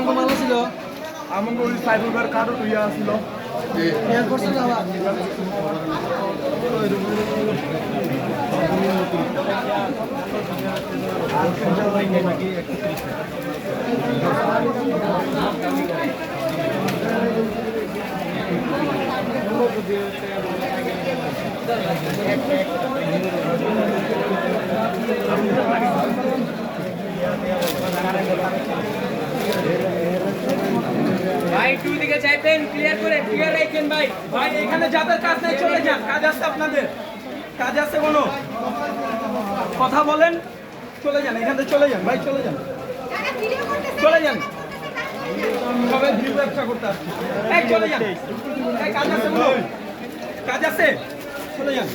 ভালো ছিল আমার ওই সাইবার কার্ডও তুইয়া ছিল ভাই একটু দিকে চাইবেন ক্লিয়ার করে ক্লিয়ার রাখেন ভাই ভাই এখানে যাদের কাজ নাই চলে যান কাজ আছে আপনাদের কাজ আছে কোনো কথা বলেন চলে যান এখান থেকে চলে যান ভাই চলে যান চলে যান সবাই ভিডিও ব্যবসা করতে আসছে এই চলে যান এই কাজ আছে কোনো কাজ আছে চলে যান